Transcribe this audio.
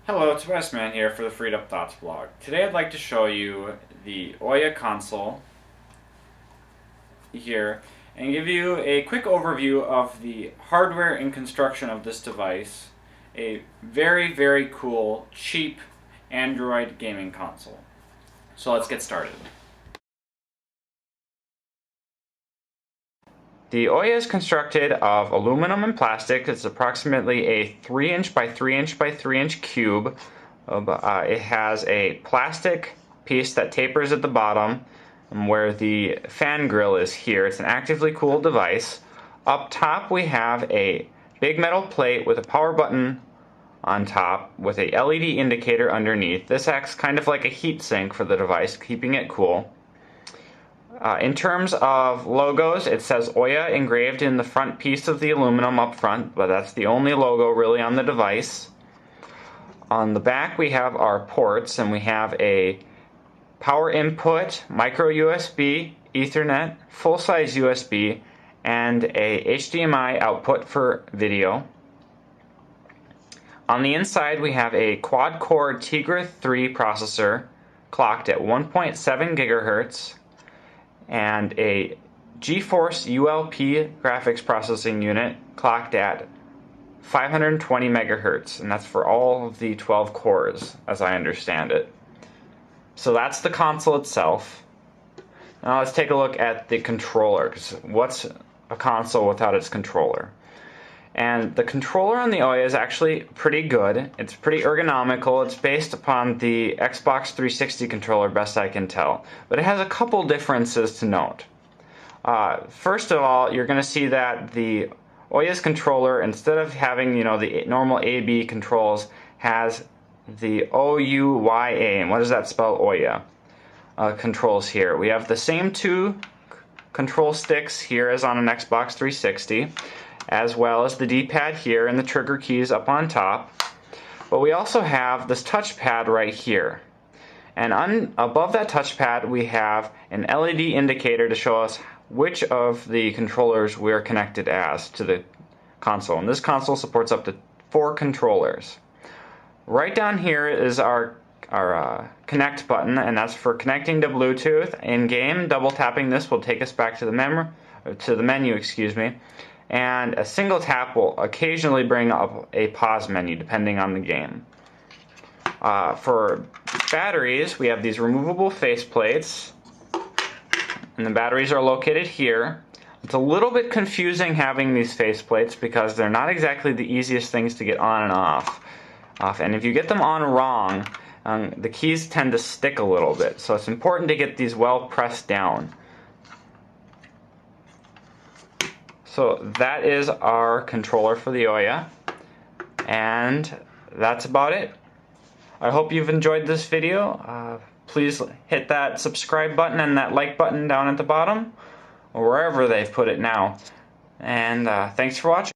Hello, it's Westman here for the Freed Up Thoughts blog. Today I'd like to show you the OUYA console here and give you a quick overview of the hardware and construction of this device. A very cool, cheap Android gaming console. So let's get started. The OUYA is constructed of aluminum and plastic. It's approximately a 3" by 3" by 3" cube. It has a plastic piece that tapers at the bottom where the fan grill is here. It's an actively cooled device. Up top we have a big metal plate with a power button on top with a LED indicator underneath. This acts kind of like a heat sink for the device, keeping it cool. In terms of logos, it says OUYA engraved in the front piece of the aluminum up front, but that's the only logo really on the device. On the back we have our ports, and we have a power input, micro USB, Ethernet, full-size USB, and a HDMI output for video. On the inside we have a quad-core Tegra 3 processor clocked at 1.7 gigahertz. And a GeForce ULP graphics processing unit clocked at 520 megahertz, and that's for all of the 12 cores as I understand it. So that's the console itself. Now let's take a look at the controller, because what's a console without its controller? And the controller on the OUYA is actually pretty good. It's pretty ergonomical. It's based upon the Xbox 360 controller, best I can tell. But it has a couple differences to note. First of all, you're going to see that the OUYA's controller, instead of having the normal A/B controls, has the OUYA. And what does that spell? OUYA controls here. We have the same two control sticks here as on an Xbox 360. As well as the D-pad here and the trigger keys up on top. But we also have this touchpad right here. And above that touchpad we have an LED indicator to show us which of the controllers we're connected as to the console. And this console supports up to 4 controllers. Right down here is our connect button, and that's for connecting to Bluetooth. In game, double tapping this will take us back to the menu, and a single tap will occasionally bring up a pause menu depending on the game. For batteries, we have these removable faceplates, and the batteries are located here. It's a little bit confusing having these faceplates because they're not exactly the easiest things to get on and off. And if you get them on wrong, the keys tend to stick a little bit, so it's important to get these well pressed down. So that is our controller for the OUYA, and that's about it. I hope you've enjoyed this video. Please hit that subscribe button and that like button down at the bottom, or wherever they've put it now. And thanks for watching.